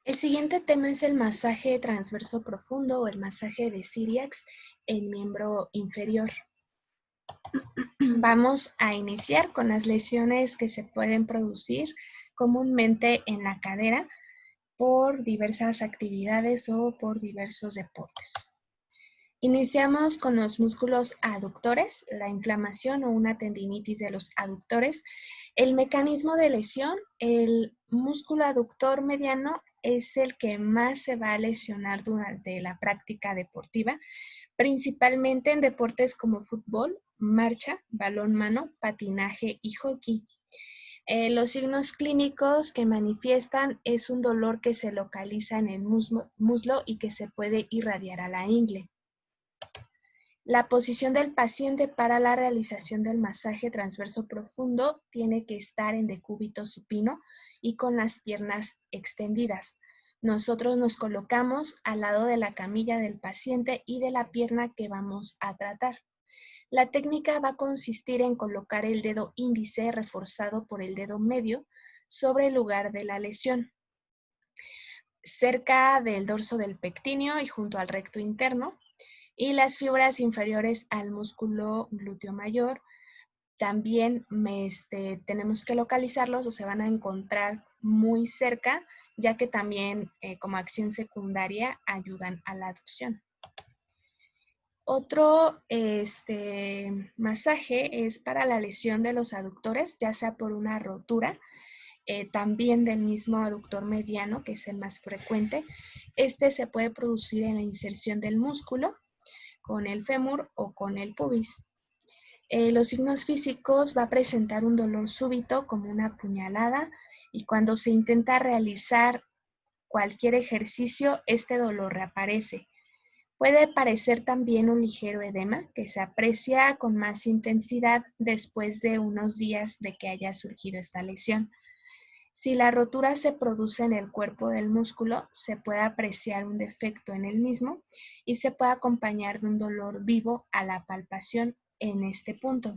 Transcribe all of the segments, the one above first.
El siguiente tema es el masaje transverso profundo o el masaje de cíliax en miembro inferior. Vamos a iniciar con las lesiones que se pueden producir comúnmente en la cadera por diversas actividades o por diversos deportes. Iniciamos con los músculos aductores, la inflamación o una tendinitis de los aductores. El mecanismo de lesión, el músculo aductor mediano es el que más se va a lesionar durante la práctica deportiva, principalmente en deportes como fútbol, marcha, balonmano, patinaje y hockey. Los signos clínicos que manifiestan es un dolor que se localiza en el muslo y que se puede irradiar a la ingle. La posición del paciente para la realización del masaje transverso profundo tiene que estar en decúbito supino y con las piernas extendidas. Nosotros nos colocamos al lado de la camilla del paciente y de la pierna que vamos a tratar. La técnica va a consistir en colocar el dedo índice reforzado por el dedo medio sobre el lugar de la lesión, cerca del dorso del pectíneo y junto al recto interno, y las fibras inferiores al músculo glúteo mayor. También tenemos que localizarlos o se van a encontrar muy cerca, ya que también como acción secundaria ayudan a la aducción. Otro masaje es para la lesión de los aductores, ya sea por una rotura, también del mismo aductor mediano, que es el más frecuente. Este se puede producir en la inserción del músculo, con el fémur o con el pubis. Los signos físicos va a presentar un dolor súbito como una puñalada y cuando se intenta realizar cualquier ejercicio, este dolor reaparece. Puede parecer también un ligero edema que se aprecia con más intensidad después de unos días de que haya surgido esta lesión. Si la rotura se produce en el cuerpo del músculo, se puede apreciar un defecto en el mismo y se puede acompañar de un dolor vivo a la palpación en este punto.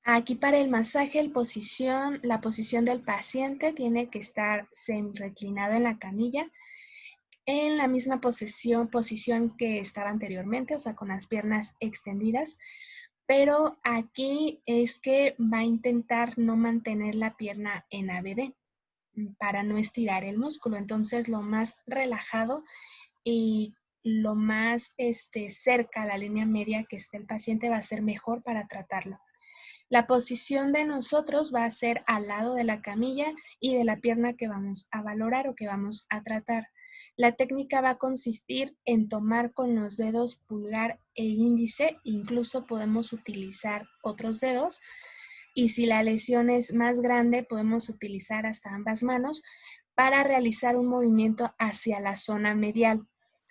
Aquí para el masaje, la posición del paciente tiene que estar semi-reclinado en la camilla, en la misma posición que estaba anteriormente, o sea, con las piernas extendidas, pero aquí es que va a intentar no mantener la pierna en ABD para no estirar el músculo. Entonces, lo más relajado y lo más cerca a la línea media que esté el paciente va a ser mejor para tratarlo. La posición de nosotros va a ser al lado de la camilla y de la pierna que vamos a valorar o que vamos a tratar. La técnica va a consistir en tomar con los dedos pulgar e índice, incluso podemos utilizar otros dedos, y si la lesión es más grande podemos utilizar hasta ambas manos para realizar un movimiento hacia la zona medial.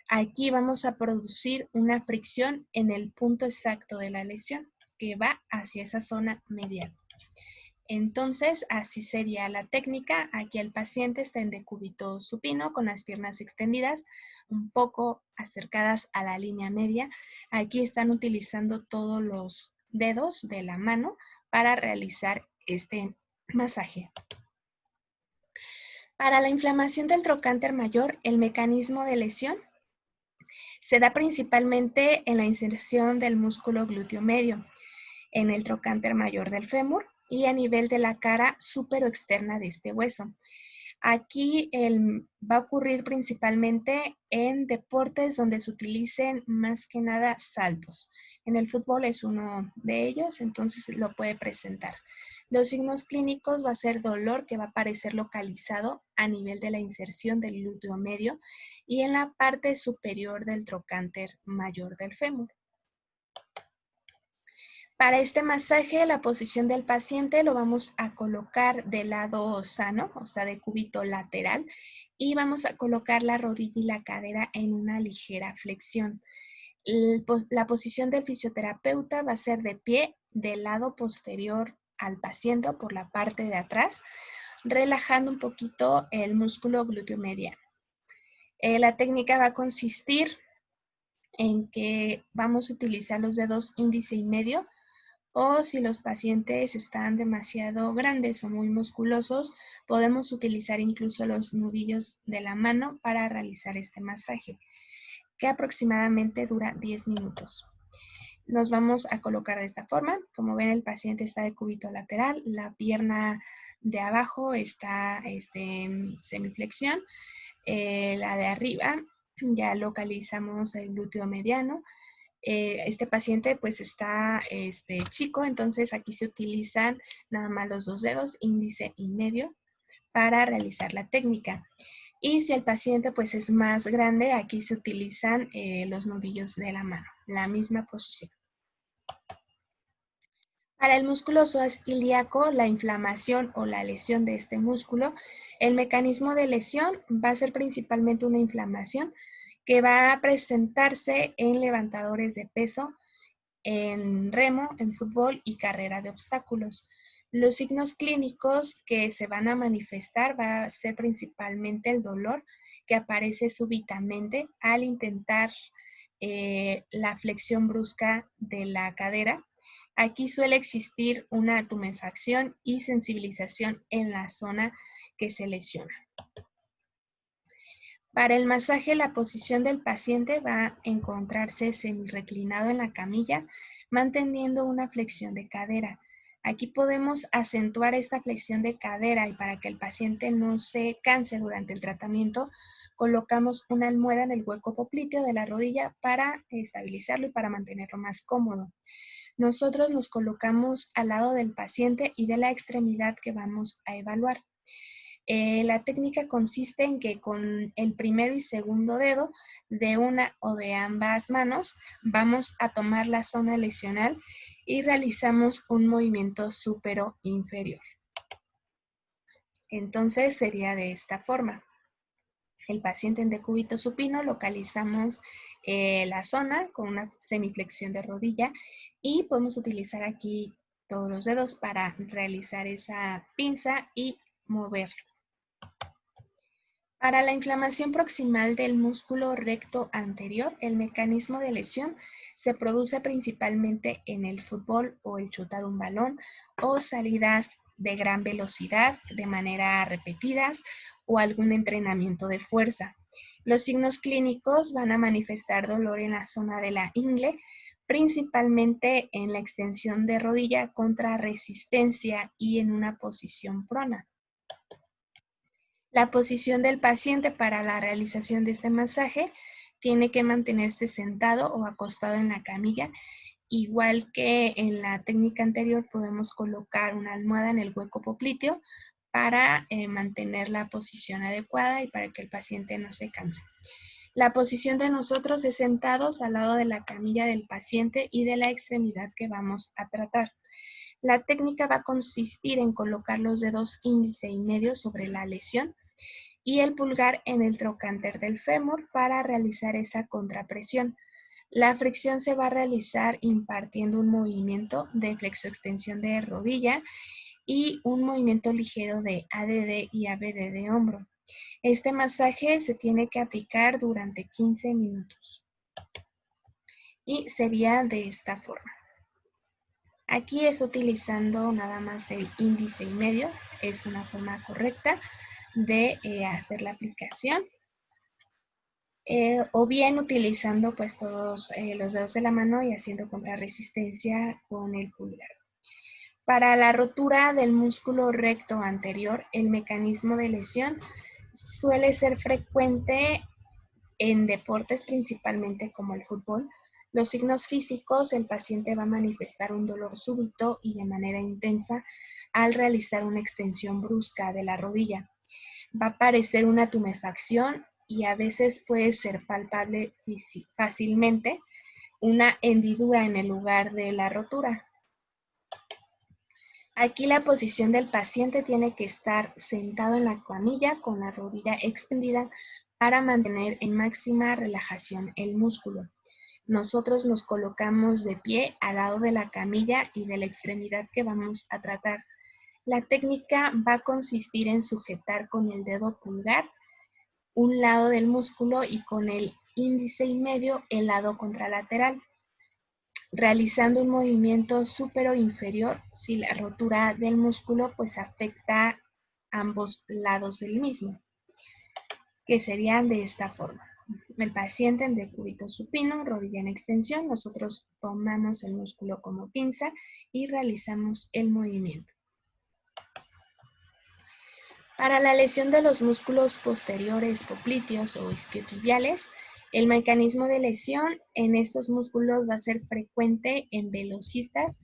Aquí vamos a producir una fricción en el punto exacto de la lesión que va hacia esa zona medial. Entonces, así sería la técnica. Aquí el paciente está en decúbito supino con las piernas extendidas, un poco acercadas a la línea media. Aquí están utilizando todos los dedos de la mano para realizar este masaje. Para la inflamación del trocánter mayor, el mecanismo de lesión se da principalmente en la inserción del músculo glúteo medio, en el trocánter mayor del fémur y a nivel de la cara superoexterna de este hueso. Aquí va a ocurrir principalmente en deportes donde se utilicen más que nada saltos. En el fútbol es uno de ellos, entonces lo puede presentar. Los signos clínicos va a ser dolor que va a aparecer localizado a nivel de la inserción del glúteo medio y en la parte superior del trocánter mayor del fémur. Para este masaje, la posición del paciente lo vamos a colocar del lado sano, o sea, de cúbito lateral, y vamos a colocar la rodilla y la cadera en una ligera flexión. La posición del fisioterapeuta va a ser de pie del lado posterior al paciente por la parte de atrás, relajando un poquito el músculo glúteo mediano. La técnica va a consistir en que vamos a utilizar los dedos índice y medio o si los pacientes están demasiado grandes o muy musculosos, podemos utilizar incluso los nudillos de la mano para realizar este masaje, que aproximadamente dura 10 minutos. Nos vamos a colocar de esta forma. Como ven, el paciente está de cúbito lateral, la pierna de abajo está en semiflexión, la de arriba ya localizamos el glúteo mediano. Este paciente pues está chico, entonces aquí se utilizan nada más los dos dedos, índice y medio, para realizar la técnica. Y si el paciente pues es más grande, aquí se utilizan los nudillos de la mano, la misma posición. Para el músculo psoas ilíaco, la inflamación o la lesión de este músculo, el mecanismo de lesión va a ser principalmente una inflamación que va a presentarse en levantadores de peso, en remo, en fútbol y carrera de obstáculos. Los signos clínicos que se van a manifestar va a ser principalmente el dolor que aparece súbitamente al intentar la flexión brusca de la cadera. Aquí suele existir una tumefacción y sensibilización en la zona que se lesiona. Para el masaje, la posición del paciente va a encontrarse semirreclinado en la camilla, manteniendo una flexión de cadera. Aquí podemos acentuar esta flexión de cadera y para que el paciente no se canse durante el tratamiento, colocamos una almohada en el hueco popliteo de la rodilla para estabilizarlo y para mantenerlo más cómodo. Nosotros nos colocamos al lado del paciente y de la extremidad que vamos a evaluar. La técnica consiste en que con el primero y segundo dedo de una o de ambas manos vamos a tomar la zona lesional y realizamos un movimiento supero-inferior. Entonces sería de esta forma. El paciente en decúbito supino localizamos la zona con una semiflexión de rodilla y podemos utilizar aquí todos los dedos para realizar esa pinza y moverlo. Para la inflamación proximal del músculo recto anterior, el mecanismo de lesión se produce principalmente en el fútbol o el chutar un balón o salidas de gran velocidad de manera repetidas o algún entrenamiento de fuerza. Los signos clínicos van a manifestar dolor en la zona de la ingle, principalmente en la extensión de rodilla contra resistencia y en una posición prona. La posición del paciente para la realización de este masaje tiene que mantenerse sentado o acostado en la camilla. Igual que en la técnica anterior, podemos colocar una almohada en el hueco popliteo para mantener la posición adecuada y para que el paciente no se canse. La posición de nosotros es sentados al lado de la camilla del paciente y de la extremidad que vamos a tratar. La técnica va a consistir en colocar los dedos índice y medio sobre la lesión y el pulgar en el trocánter del fémur para realizar esa contrapresión. La fricción se va a realizar impartiendo un movimiento de flexoextensión de rodilla y un movimiento ligero de ADD y ABD de hombro. Este masaje se tiene que aplicar durante 15 minutos y sería de esta forma. Aquí está utilizando nada más el índice y medio, es una forma correcta de hacer la aplicación. O bien utilizando pues todos los dedos de la mano y haciendo contrarresistencia con el pulgar. Para la rotura del músculo recto anterior, el mecanismo de lesión suele ser frecuente en deportes principalmente como el fútbol. Los signos físicos, el paciente va a manifestar un dolor súbito y de manera intensa al realizar una extensión brusca de la rodilla. Va a aparecer una tumefacción y a veces puede ser palpable fácilmente una hendidura en el lugar de la rotura. Aquí la posición del paciente tiene que estar sentado en la camilla con la rodilla extendida para mantener en máxima relajación el músculo. Nosotros nos colocamos de pie al lado de la camilla y de la extremidad que vamos a tratar. La técnica va a consistir en sujetar con el dedo pulgar un lado del músculo y con el índice y medio el lado contralateral. realizando un movimiento superior o inferior si la rotura del músculo pues afecta ambos lados del mismo, que serían de esta forma. El paciente en decúbito supino, rodilla en extensión, nosotros tomamos el músculo como pinza y realizamos el movimiento. Para la lesión de los músculos posteriores popliteos o isquiotibiales, el mecanismo de lesión en estos músculos va a ser frecuente en velocistas,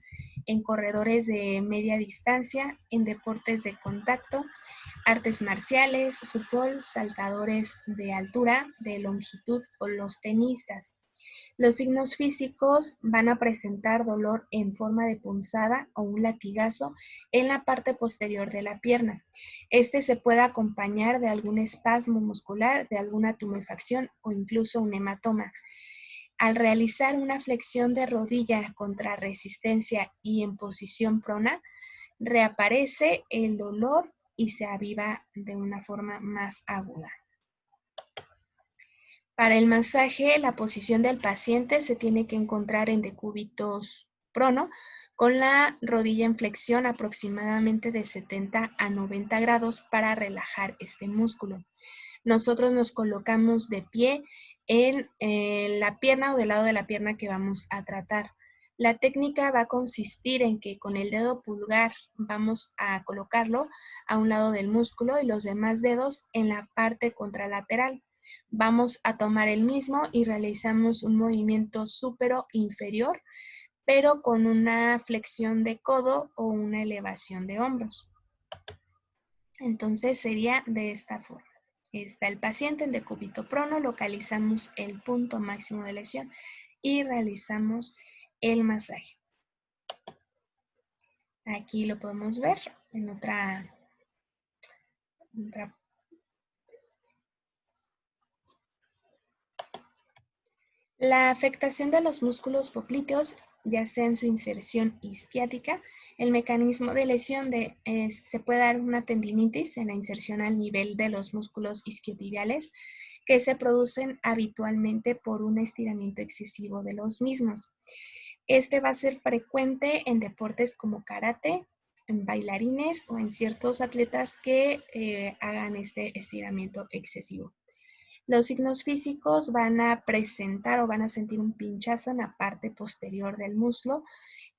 en corredores de media distancia, en deportes de contacto, artes marciales, fútbol, saltadores de altura, de longitud o los tenistas. Los signos físicos van a presentar dolor en forma de punzada o un latigazo en la parte posterior de la pierna. Este se puede acompañar de algún espasmo muscular, de alguna tumefacción o incluso un hematoma. Al realizar una flexión de rodilla contra resistencia y en posición prona, reaparece el dolor y se aviva de una forma más aguda. Para el masaje, la posición del paciente se tiene que encontrar en decúbito prono, con la rodilla en flexión aproximadamente de 70 a 90 grados para relajar este músculo. Nosotros nos colocamos de pie en la pierna o del lado de la pierna que vamos a tratar. La técnica va a consistir en que con el dedo pulgar vamos a colocarlo a un lado del músculo y los demás dedos en la parte contralateral. Vamos a tomar el mismo y realizamos un movimiento súpero inferior, pero con una flexión de codo o una elevación de hombros. Entonces sería de esta forma. Está el paciente en decúbito prono, localizamos el punto máximo de lesión y realizamos el masaje. Aquí lo podemos ver en otra. La afectación de los músculos popliteos, ya sea en su inserción isquiática, el mecanismo de lesión se puede dar una tendinitis en la inserción al nivel de los músculos isquiotibiales que se producen habitualmente por un estiramiento excesivo de los mismos. Este va a ser frecuente en deportes como karate, en bailarines o en ciertos atletas que hagan este estiramiento excesivo. Los signos físicos van a presentar o van a sentir un pinchazo en la parte posterior del muslo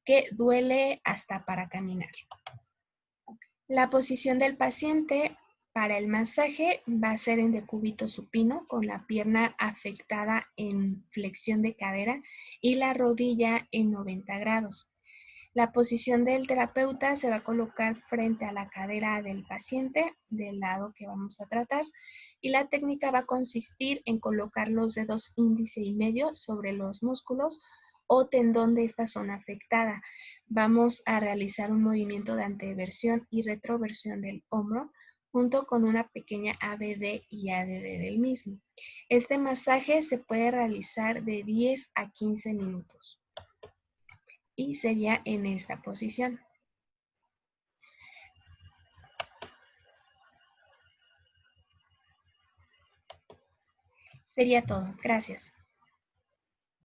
que duele hasta para caminar. La posición del paciente para el masaje va a ser en decúbito supino con la pierna afectada en flexión de cadera y la rodilla en 90 grados. La posición del terapeuta se va a colocar frente a la cadera del paciente del lado que vamos a tratar y la técnica va a consistir en colocar los dedos índice y medio sobre los músculos o tendón de esta zona afectada. Vamos a realizar un movimiento de anteversión y retroversión del hombro junto con una pequeña ABD y ADD del mismo. Este masaje se puede realizar de 10 a 15 minutos y sería en esta posición. Sería todo. Gracias.